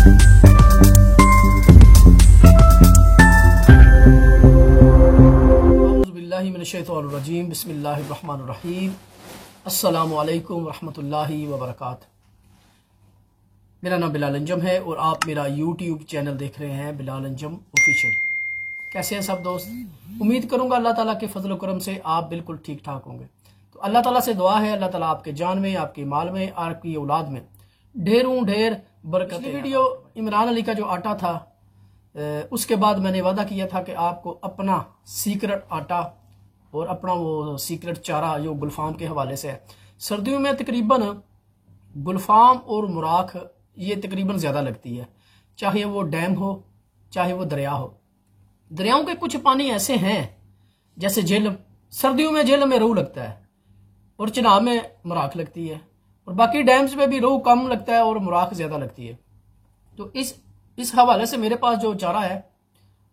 औज़ुबिल्लाहिमिनश्शैतानिर्रजीम बिस्मिल्लाहिर्रहमानिर्रहीम अस्सलामु अलैकुम रहमतुल्लाहि व बरकातुहू। मेरा नाम बिलाल अंजम है और आप मेरा यूट्यूब चैनल देख रहे हैं बिलाल अंजम ऑफिशियल। कैसे हैं सब दोस्त? उम्मीद करूंगा अल्लाह ताला के फजल करम से आप बिल्कुल ठीक ठाक होंगे। तो अल्लाह ताला से दुआ है, अल्लाह ताला आपके जान में, आपके माल में, आपकी औलाद में ढेरों ढेर बरकत। वीडियो इमरान अली का जो आटा था, उसके बाद मैंने वादा किया था कि आपको अपना सीक्रेट आटा और अपना वो सीक्रेट चारा जो गुलफाम के हवाले से है। सर्दियों में तकरीबन गुलफाम और मुराख ये तकरीबन ज़्यादा लगती है, चाहे वो डैम हो चाहे वो दरिया हो। दरियाओं के कुछ पानी ऐसे हैं जैसे झेलम, सर्दियों में झेलम में रोहू लगता है और चिनाब में मुराख लगती है, और बाकी डैम्स में भी रोहू कम लगता है और मुराख ज़्यादा लगती है। तो इस हवाले से मेरे पास जो चारा है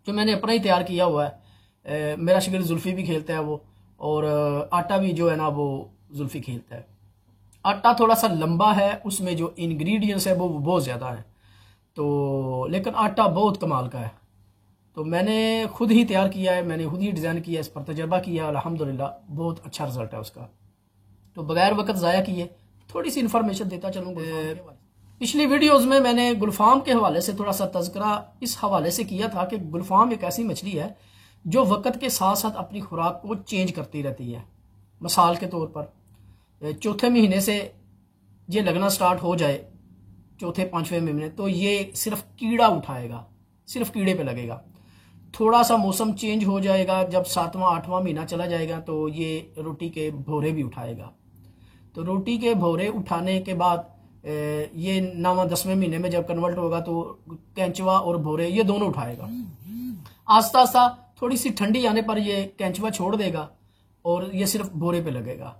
जो मैंने अपना ही तैयार किया हुआ है, मेरा शिगिर जुल्फी भी खेलता है वो, और आटा भी जो है ना वो जुल्फी खेलता है। आटा थोड़ा सा लंबा है, उसमें जो इंग्रेडिएंट्स है वो बहुत ज़्यादा है, तो लेकिन आटा बहुत कमाल का है। तो मैंने खुद ही तैयार किया है, मैंने खुद ही डिज़ाइन किया, इस पर तजर्बा किया, अल्हम्दुलिल्लाह बहुत अच्छा रिजल्ट है उसका। तो बगैर वक्त ज़ाया किए थोड़ी सी इन्फॉर्मेशन देता चलूँगा। पिछली वीडियोस में मैंने गुलफाम के हवाले से थोड़ा सा तज़किरा इस हवाले से किया था कि गुलफाम एक ऐसी मछली है जो वक्त के साथ साथ अपनी खुराक को चेंज करती रहती है। मिसाल के तौर पर चौथे महीने से ये लगना स्टार्ट हो जाए, चौथे पाँचवें महीने, तो ये सिर्फ कीड़ा उठाएगा, सिर्फ कीड़े पे लगेगा। थोड़ा सा मौसम चेंज हो जाएगा, जब सातवां आठवां महीना चला जाएगा तो ये रोटी के भौरे भी उठाएगा। तो रोटी के भौरे उठाने के बाद ये 9वें-10वें महीने में जब कन्वर्ट होगा तो कैंचवा और भौरे ये दोनों उठाएगा। आस्ता आस्ता थोड़ी सी ठंडी आने पर ये कैंचवा छोड़ देगा और ये सिर्फ भौरे पे लगेगा।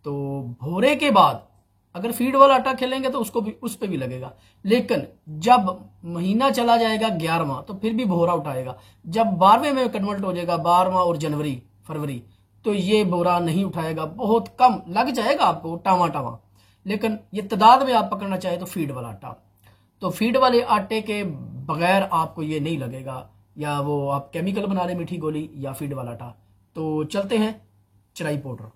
तो भौरे के बाद अगर फीड वाला आटा खेलेंगे तो उसको भी उस पे भी लगेगा, लेकिन जब महीना चला जाएगा 11वां तो फिर भी भौरा उठाएगा। जब 12वें में कन्वर्ट हो जाएगा, 12वां और जनवरी फरवरी, तो ये भौरा नहीं उठाएगा, बहुत कम लग जाएगा आपको टावा टावा। लेकिन ये तादाद में आप पकड़ना चाहे तो फीड वाला आटा, तो फीड वाले आटे के बगैर आपको ये नहीं लगेगा, या वो आप केमिकल बना लें मीठी गोली या फीड वाला आटा। तो चलते हैं चराई पाउडर।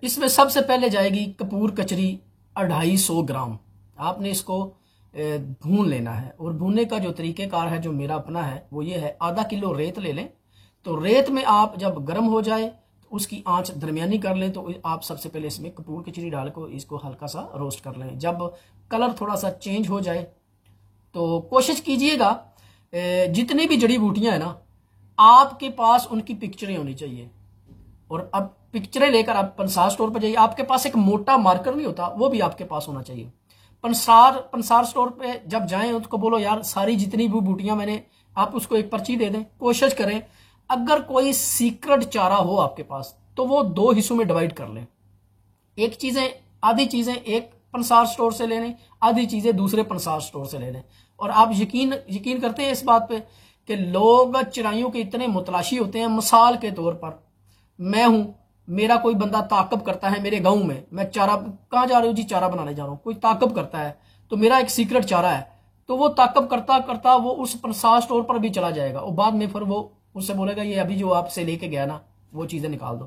इसमें सबसे पहले जाएगी कपूर कचरी 250 ग्राम। आपने इसको भून लेना है, और भूनने का जो तरीक़ेकार है जो मेरा अपना है वो ये है, आधा किलो रेत ले लें। तो रेत में आप जब गर्म हो जाए तो उसकी आंच दरमियानी कर लें। तो आप सबसे पहले इसमें कपूर कचरी डाल को इसको हल्का सा रोस्ट कर लें। जब कलर थोड़ा सा चेंज हो जाए तो कोशिश कीजिएगा जितनी भी जड़ी बूटियां हैं ना आपके पास उनकी पिक्चरें होनी चाहिए। और अब पिक्चरें लेकर आप पंसार स्टोर पर जाइए, आपके पास एक मोटा मार्कर नहीं होता, वो भी आपके पास होना चाहिए। पंसार स्टोर पे जब जाएं उसको बोलो यार सारी जितनी भी बूटियां मैंने, आप उसको एक पर्ची दे दें। कोशिश करें अगर कोई सीक्रेट चारा हो आपके पास तो वो 2 हिस्सों में डिवाइड कर लें। आधी चीजें एक पंसार स्टोर से ले लें, आधी चीजें दूसरे पंसार स्टोर से ले लें। और आप यकीन करते हैं इस बात पे कि लोग चिराइयों के इतने मुतलाशी होते हैं। मिसाल के तौर पर मैं हूं, मेरा कोई बंदा ताकब करता है मेरे गांव में, मैं चारा कहाँ जा रही हूँ जी, चारा बनाने जा रहा हूँ, कोई ताकब करता है तो मेरा एक सीक्रेट चारा है, तो वो ताकब करता करता वो उस पंसार स्टोर पर भी चला जाएगा, और बाद में फिर वो उससे बोलेगा ये अभी जो आपसे लेके गया ना वो चीजें निकाल दो।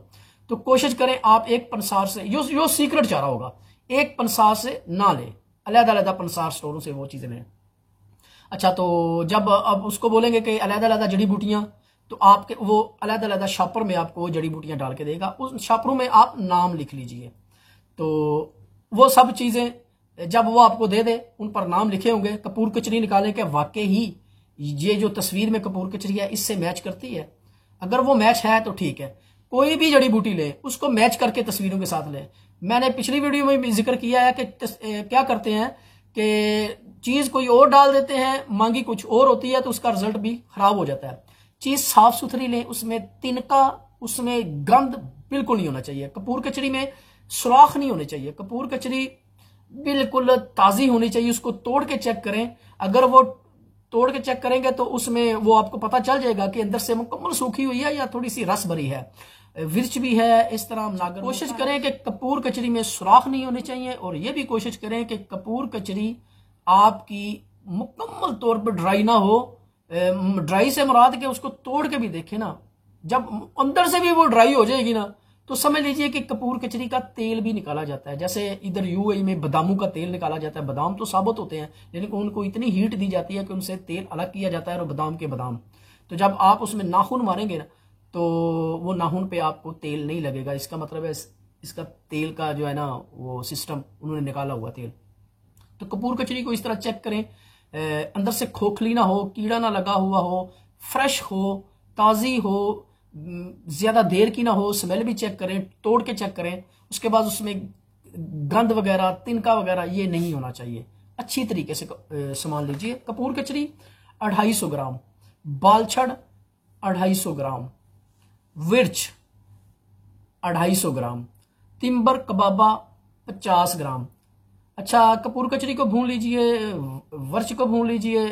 तो कोशिश करें आप एक पंसार से, यो सीक्रेट चारा होगा, एक पंसार से ना ले, अलग-अलग पंसार स्टोरों से वो चीजें लें। अच्छा, तो जब अब उसको बोलेंगे कि अलग-अलग जड़ी बूटियां, तो आपके वो अलग-अलग शॉपर में आपको जड़ी बूटियां डाल के देगा, उस शॉपरों में आप नाम लिख लीजिए। तो वो सब चीजें जब वो आपको दे दे उन पर नाम लिखे होंगे। कपूर कचरी निकालें कि वाकई ही ये जो तस्वीर में कपूर कचरी है इससे मैच करती है। अगर वो मैच है तो ठीक है, कोई भी जड़ी बूटी ले उसको मैच करके तस्वीरों के साथ ले। मैंने पिछली वीडियो में भी जिक्र किया है कि क्या करते हैं कि चीज कोई और डाल देते हैं, मांगी कुछ और होती है, तो उसका रिजल्ट भी खराब हो जाता है। चीज साफ सुथरी लें, उसमें तिनका, उसमें गंद बिल्कुल नहीं होना चाहिए। कपूर कचरी में सुराख नहीं होने चाहिए। कपूर कचरी बिल्कुल ताजी होनी चाहिए। उसको तोड़ के चेक करें, अगर वो तोड़ के चेक करेंगे तो उसमें वो आपको पता चल जाएगा कि अंदर से मुकम्मल सूखी हुई है या थोड़ी सी रस भरी है, विर्च भी है, इस तरह नागर। कोशिश करें कि कपूर कचरी में सुराख नहीं होने चाहिए, और ये भी कोशिश करें कि कपूर कचरी आपकी मुकम्मल तौर पर ड्राई ना हो। ड्राई से मुराद के उसको तोड़ के भी देखें ना, जब अंदर से भी वो ड्राई हो जाएगी ना, तो समझ लीजिए कि कपूर कचरी का तेल भी निकाला जाता है। जैसे इधर यूएई में बादामों का तेल निकाला जाता है। बादाम तो साबुत होते हैं, लेकिन उनको इतनी हीट दी जाती है कि उनसे तेल अलग किया जाता है, और बादाम के बादाम। तो जब आप उसमें नाखून मारेंगे ना, तो वो नाखून पे आपको तेल नहीं लगेगा। इसका मतलब है इसका तेल का जो है ना वो सिस्टम उन्होंने निकाला हुआ तेल। तो कपूर कचरी को इस तरह चेक करें, अंदर से खोखली ना हो, कीड़ा ना लगा हुआ हो, फ्रेश हो, ताज़ी हो, ज्यादा देर की ना हो, स्मेल भी चेक करें, तोड़ के चेक करें। उसके बाद उसमें गंद वगैरह, तिनका वगैरह ये नहीं होना चाहिए। अच्छी तरीके से सामान लीजिए। कपूर कचरी 250 ग्राम, बालछड़ 250 ग्राम, विर्च 250 ग्राम, तिम्बर कबाबा 50 ग्राम। अच्छा, कपूर कचरी को भून लीजिए, वर्च को भून लीजिए,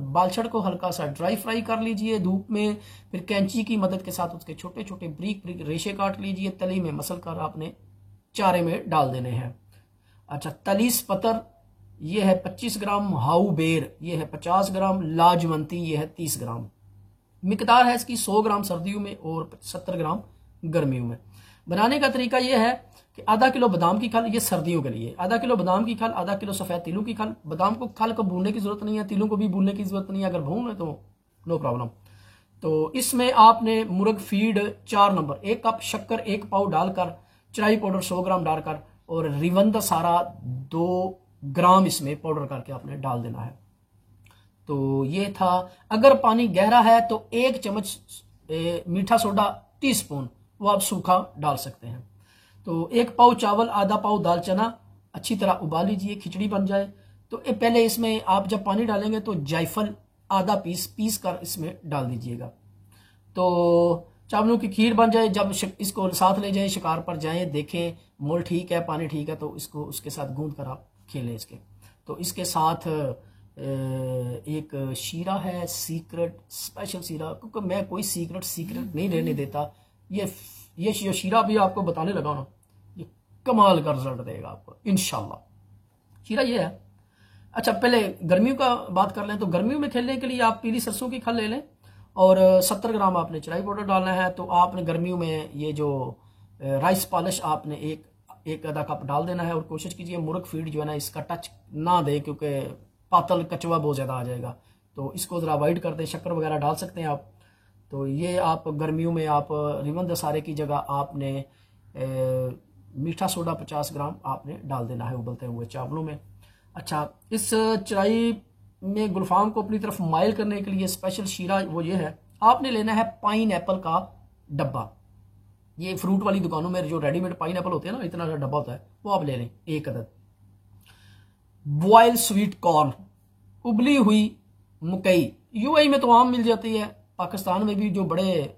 बालछड़ को हल्का सा ड्राई फ्राई कर लीजिए धूप में। फिर कैंची की मदद के साथ उसके छोटे छोटे ब्रीक ब्रीक रेशे काट लीजिए। तली में मसल कर आपने चारे में डाल देने हैं। अच्छा, तलीस पतर ये है 25 ग्राम, हाउ बेर ये है 50 ग्राम, लाजवंती ये है 30 ग्राम। मिकदार है इसकी 100 ग्राम सर्दियों में और 70 ग्राम गर्मियों में। बनाने का तरीका यह है कि आधा किलो बादाम की खल, ये सर्दियों के लिए, आधा किलो बादाम की खल, आधा किलो सफेद तिलों की खल। बादाम को खल को भूनने की जरूरत नहीं है, तिलों को भी भूनने की जरूरत नहीं है, अगर भून है तो नो प्रॉब्लम। तो इसमें आपने मुर्ग फीड 4 नंबर, 1 कप शक्कर 1 पाव डालकर, चराई पाउडर 100 ग्राम डालकर, और रिवंद सारा 2 ग्राम इसमें पाउडर करके आपने डाल देना है। तो ये था। अगर पानी गहरा है तो 1 चम्मच मीठा सोडा टीस्पून वो आप सूखा डाल सकते हैं। तो 1 पाव चावल, आधा पाव दाल चना अच्छी तरह उबाल लीजिए, खिचड़ी बन जाए। तो पहले इसमें आप जब पानी डालेंगे तो जायफल आधा पीस कर इसमें डाल दीजिएगा। तो चावलों की खीर बन जाए। जब इसको साथ ले जाएं, शिकार पर जाएं, देखें मोल ठीक है, पानी ठीक है, तो इसको उसके साथ गूंद कर आप खेलें इसके। तो इसके साथ एक शीरा है, सीक्रेट स्पेशल शीरा, क्योंकि मैं कोई सीक्रेट नहीं रहने देता। ये शीरा भी आपको बताने लगा ना, ये कमाल का रिजल्ट देगा आपको इंशाल्लाह। शीरा ये है। अच्छा, पहले गर्मियों का बात कर लें। तो गर्मियों में खेलने के लिए आप पीली सरसों की खल ले लें, और 70 ग्राम आपने चराई पाउडर डालना है। तो आपने गर्मियों में ये जो राइस पॉलिश आपने एक आधा कप डाल देना है। और कोशिश कीजिए मुर्ग फीड जो है ना इसका टच ना दे, क्योंकि पातल कचवा बहुत ज़्यादा आ जाएगा। तो इसको ज़रा अवॉइड कर दें। शक्कर वगैरह डाल सकते हैं आप। तो ये आप गर्मियों में आप रिवन दसारे की जगह आपने मीठा सोडा 50 ग्राम आपने डाल देना है उबलते हुए चावलों में। अच्छा, इस चराई में गुलफाम को अपनी तरफ माइल करने के लिए स्पेशल शीरा वो ये है, आपने लेना है पाइन एप्पल का डब्बा। ये फ्रूट वाली दुकानों में जो रेडीमेड पाइन एप्पल होते हैं ना, इतना डब्बा होता है, वो आप ले लें 1 अदद। बॉयल स्वीट कॉर्न, उबली हुई मकई, यूएई में तो आम मिल जाती है, पाकिस्तान में भी जो बड़े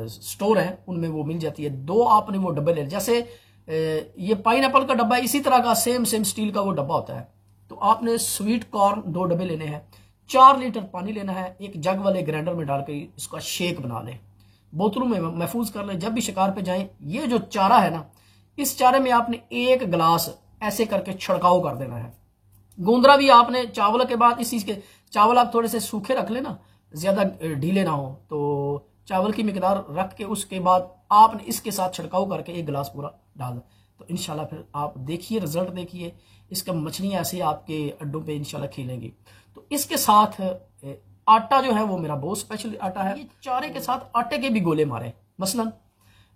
स्टोर हैं उनमें वो मिल जाती है। 2 आपने वो डब्बे ले। जैसे ये पाइन एप्पल का डब्बा इसी तरह का सेम स्टील का वो डब्बा होता है। तो आपने स्वीट कॉर्न 2 डब्बे लेने हैं। 4 लीटर पानी लेना है, एक जग वाले ग्राइंडर में डालकर इसका शेक बना लें, बोतलों में महफूज कर लें। जब भी शिकार पे जाएं, ये जो चारा है ना, इस चारे में आपने 1 गिलास ऐसे करके छिड़काव कर देना है। गूंदरा भी आपने चावल के बाद इस चीज के, चावल आप थोड़े से सूखे रख लेना, ज्यादा ढीले ना हो। तो चावल की मिकदार रख के उसके बाद आपने इसके साथ छिड़काव करके 1 गिलास पूरा डाल। तो इंशाल्लाह फिर आप देखिए रिजल्ट, देखिए इसका मछलियां ऐसे आपके अड्डों पे इंशाल्लाह खेलेंगी। तो इसके साथ आटा जो है वो मेरा बहुत स्पेशल आटा है। ये चारे के साथ आटे के भी गोले मारे। मसलन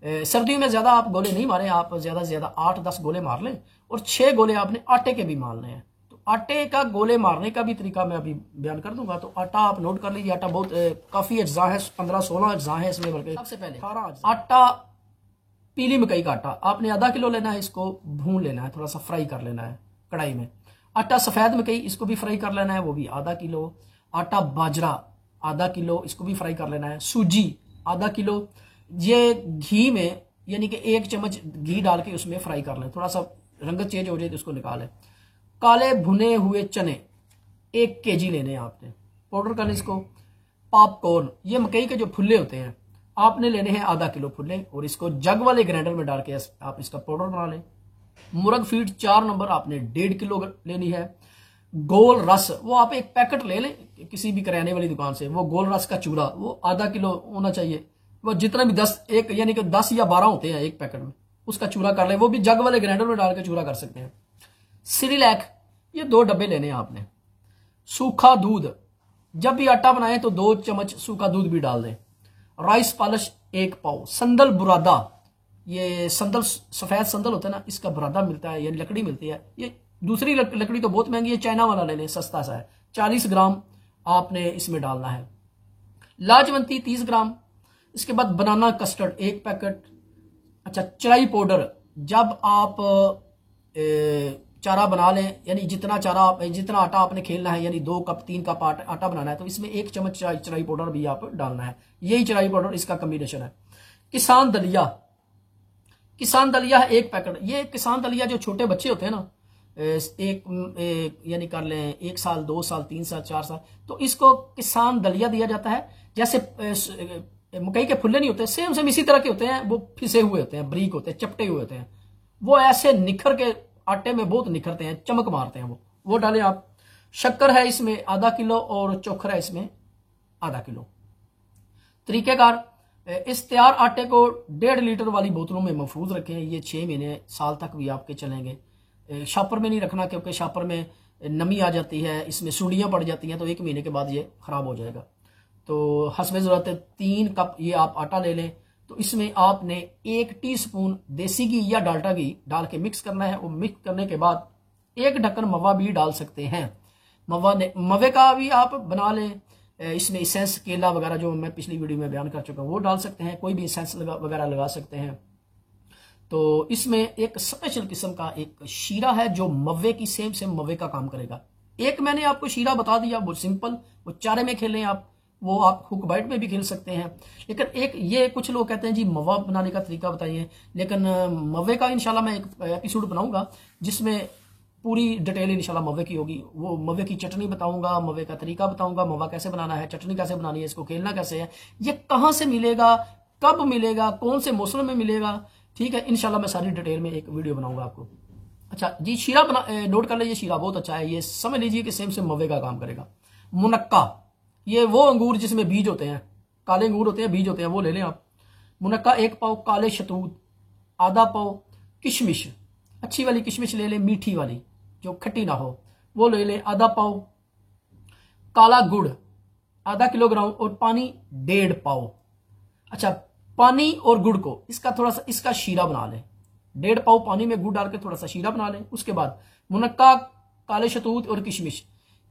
सर्दियों में ज्यादा आप गोले नहीं मारे, आप ज्यादा से ज्यादा 8-10 गोले मार लें, और 6 गोले आपने आटे के भी मारने हैं। तो आटे का गोले मारने का भी तरीका मैं अभी बयान कर दूंगा। तो आटा आप नोट कर लीजिए। आटा बहुत काफी अज्जा है, 15-16 अज्जा है इसमें, बल्कि सबसे पहले आटा पीली मकई का आटा आपने आधा किलो लेना है, इसको भून लेना है, थोड़ा सा फ्राई कर लेना है कढ़ाई में। आटा सफेद मकई, इसको भी फ्राई कर लेना है, वो भी आधा किलो। आटा बाजरा आधा किलो, इसको भी फ्राई कर लेना है। सूजी आधा किलो, ये घी में यानी कि 1 चम्मच घी डाल के उसमें फ्राई कर लें, थोड़ा सा रंगत चेंज हो जाए तो उसको निकालें। काले भुने हुए चने 1 केजी लेने हैं आपने, पाउडर कर लें इसको। पॉपकॉर्न, ये मकई के जो फुल्ले होते हैं आपने लेने हैं आधा किलो फुल्ले, और इसको जग वाले ग्राइंडर में डाल के आप इसका पाउडर बना लें। मुर्ग फीड 4 नंबर आपने 1.5 किलो लेनी है। गोल रस, वो आप एक पैकेट ले लें किसी भी करियाने वाली दुकान से, वो गोल रस का चूरा वो आधा किलो होना चाहिए। वो जितना भी 10 एक यानी कि 10 या 12 होते हैं एक पैकेट में, उसका चूरा कर ले। वो भी जग वाले ग्राइंडर में डाल के चूरा कर सकते हैं। सिरिलैक, ये 2 डब्बे लेने हैं आपने। सूखा दूध, जब भी आटा बनाएं तो 2 चम्मच सूखा दूध भी डाल दें। राइस पॉलिश 1 पाव। संदल बुरादा, ये संदल सफेद संदल होता है ना, इसका बुरादा मिलता है, ये लकड़ी मिलती है। ये दूसरी लकड़ी तो बहुत महंगी है, चाइना वाला ले लें, सस्ता सा है। 40 ग्राम आपने इसमें डालना है। लाजवंती 30 ग्राम। इसके बाद बनाना कस्टर्ड 1 पैकेट। अच्छा, चाय पाउडर, जब आप चारा बना लें, यानी जितना आटा आपने खेलना है, यानी 2 कप 3 कप आटा बनाना है, तो इसमें 1 चम्मच चराई पाउडर भी आप डालना है। यही चराई पाउडर इसका कॉम्बिनेशन है। किसान दलिया, किसान दलिया है 1 पैकेट। ये किसान दलिया जो छोटे बच्चे होते हैं ना, एक यानी कर लें 1 साल 2 साल 3 साल 4 साल, तो इसको किसान दलिया दिया जाता है। जैसे मकई के फुल्ले नहीं होते, सेम इसी तरह के होते हैं, वो फिसे हुए होते हैं, बारीक होते हैं, चपटे हुए होते हैं। वो ऐसे निखर के आटे में बहुत निखरते हैं, चमक मारते हैं। वो डालें आप। शक्कर है इसमें आधा किलो और चोखर है इसमें आधा किलो। तरीकेकार, इस तैयार आटे को 1.5 लीटर वाली बोतलों में महफूज रखें। ये 6 महीने साल तक भी आपके चलेंगे। शापर में नहीं रखना, क्योंकि शापर में नमी आ जाती है, इसमें सुंडियां पड़ जाती हैं, तो 1 महीने के बाद ये खराब हो जाएगा। तो हस्बे ज़रूरत 3 कप ये आप आटा ले लें। तो इसमें आपने 1 टीस्पून देसी घी या डाल्डा घी डाल के मिक्स करना है। और मिक्स करने के बाद 1 ढक्कन मवा भी डाल सकते हैं। मवे का भी आप बना लें। इसमें इसेंस केला वगैरह जो मैं पिछली वीडियो में बयान कर चुका हूँ वो डाल सकते हैं, कोई भी इसेंस वगैरह लगा सकते हैं। तो इसमें एक स्पेशल किस्म का एक शीरा है जो मवे की सेम मवे का काम करेगा। एक मैंने आपको शीरा बता दिया, वो सिंपल, वो चारे में खेलें आप, वो आप हुक बाइट में भी खेल सकते हैं। लेकिन एक ये कुछ लोग कहते हैं जी मवा बनाने का तरीका बताइए, लेकिन मवे का इंशाल्लाह मैं एक एपिसोड बनाऊंगा जिसमें पूरी डिटेल इंशाल्लाह मवे की होगी। वो मवे की चटनी बताऊंगा, मवे का तरीका बताऊंगा, मवा कैसे बनाना है, चटनी कैसे बनानी है, इसको खेलना कैसे है, ये कहाँ से मिलेगा, कब मिलेगा, कौन से मौसम में मिलेगा। ठीक है, इंशाल्लाह मैं सारी डिटेल में एक वीडियो बनाऊंगा आपको। अच्छा जी, शीरा नोट कर लीजिए, शीरा बहुत अच्छा है, ये समझ लीजिए कि सेम मवे का काम करेगा। मुनक्का, ये वो अंगूर जिसमें बीज होते हैं, काले अंगूर होते हैं, बीज होते हैं, वो ले लें आप। मुनक्का 1 पाव। काले शतूत आधा पाव। किशमिश, अच्छी वाली किशमिश ले लें, मीठी वाली जो खट्टी ना हो, वो ले लें आधा पाव। काला गुड़ आधा किलोग्राम और पानी 1.5 पाव। अच्छा, पानी और गुड़ को इसका थोड़ा सा इसका शीरा बना लें। 1.5 पाव पानी में गुड़ डाल के थोड़ा सा शीरा बना लें। उसके बाद मुनक्का, काले शतूत और किशमिश,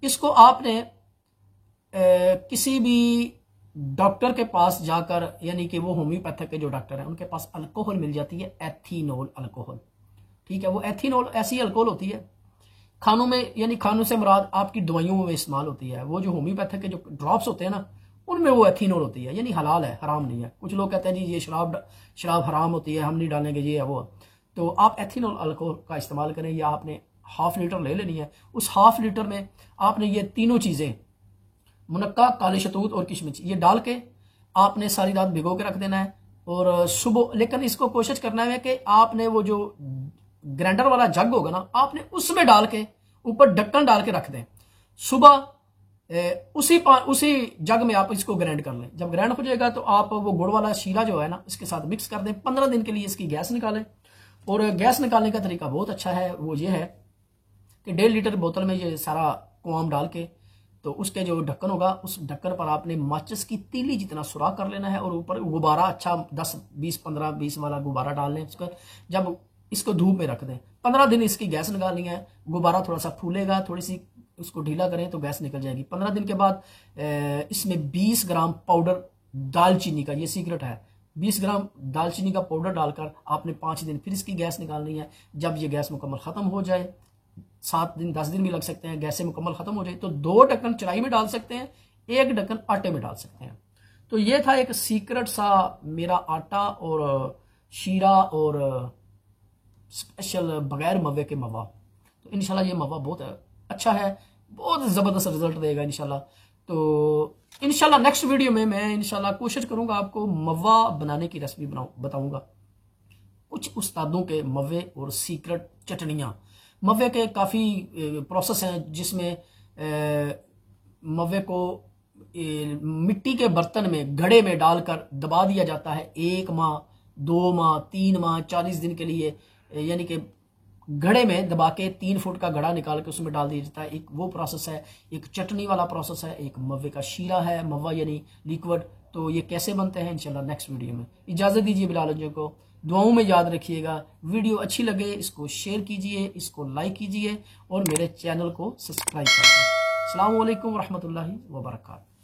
इसको आपने किसी भी डॉक्टर के पास जाकर, यानी कि वो होम्योपैथिक के जो डॉक्टर हैं उनके पास अल्कोहल मिल जाती है, एथीनॉल अल्कोहल। ठीक है, वो एथीनॉल ऐसी अल्कोहल होती है खानों में, यानी खानों से मुराद आपकी दवाइयों में इस्तेमाल होती है। वो जो होम्योपैथिक के जो ड्रॉप्स होते हैं ना, उनमें वो एथीनॉल होती है, यानी हलाल है, हराम नहीं है। कुछ लोग कहते हैं जी ये शराब हराम होती है, हम नहीं डालेंगे, ये है वो। तो आप एथीनॉल अल्कोहल का इस्तेमाल करें, या आपने 1/2 लीटर ले लेनी है। उस 1/2 लीटर में आपने ये तीनों चीज़ें, मुनक्का, काले शतूत और किशमिश, ये डाल के आपने सारी रात भिगो के रख देना है। और सुबह, लेकिन इसको कोशिश करना है कि आपने वो जो ग्राइंडर वाला जग होगा ना, आपने उसमें डाल के ऊपर ढक्कन डाल के रख दें। सुबह उसी जग में आप इसको ग्राइंड कर लें। जब ग्राइंड हो जाएगा तो आप वो गुड़ वाला शीरा जो है ना, इसके साथ मिक्स कर दें। 15 दिन के लिए इसकी गैस निकालें। और गैस निकालने का तरीका बहुत अच्छा है, वो ये है कि 1.5 लीटर बोतल में ये सारा कुआम डाल के, तो उसके जो ढक्कन होगा, उस ढक्कन पर आपने माचिस की तीली जितना सुराख कर लेना है। और ऊपर गुब्बारा अच्छा 10 20 15 20 वाला गुब्बारा डाल लें उसका। जब इसको धूप में रख दें, 15 दिन इसकी गैस निकालनी है। गुब्बारा थोड़ा सा फूलेगा, थोड़ी सी उसको ढीला करें तो गैस निकल जाएगी। 15 दिन के बाद इसमें 20 ग्राम पाउडर दालचीनी का, ये सीक्रेट है, 20 ग्राम दालचीनी का पाउडर डालकर आपने 5 दिन फिर इसकी गैस निकालनी है। जब ये गैस मुकम्मल खत्म हो जाए, 7 दिन 10 दिन भी लग सकते हैं, गैस से मुकम्मल खत्म हो जाए, तो 2 ढक्कन चराई में डाल सकते हैं, 1 ढक्कन आटे में डाल सकते हैं। तो ये था एक सीक्रेट सा मेरा आटा और शीरा और स्पेशल बगैर मवे के मवा। तो इंशाल्लाह ये मवा बहुत अच्छा है, बहुत ज़बरदस्त रिजल्ट देगा इंशाल्लाह। तो इंशाल्लाह नेक्स्ट वीडियो में मैं इंशाल्लाह कोशिश करूंगा आपको मवा बनाने की रेसिपी बताऊंगा। कुछ उस्तादों के मवे और सीक्रेट चटनियाँ मवे के काफ़ी प्रोसेस हैं जिसमें मवे को मिट्टी के बर्तन में घड़े में डालकर दबा दिया जाता है 1 माह 2 माह 3 माह 40 दिन के लिए, यानी कि घड़े में दबा के 3 फुट का घड़ा निकाल के उसमें डाल दिया जाता है। एक वो प्रोसेस है, एक चटनी वाला प्रोसेस है, एक मवे का शीरा है, मवा यानी लिक्विड। तो ये कैसे बनते हैं इंशाल्लाह नेक्स्ट वीडियो में। इजाज़त दीजिए बिलाल अंजुम को, दुआओं में याद रखिएगा। वीडियो अच्छी लगे इसको शेयर कीजिए, इसको लाइक कीजिए और मेरे चैनल को सब्सक्राइब करिए। अस्सलामु अलैकुम रहमतुल्लाहि व बरकातहू।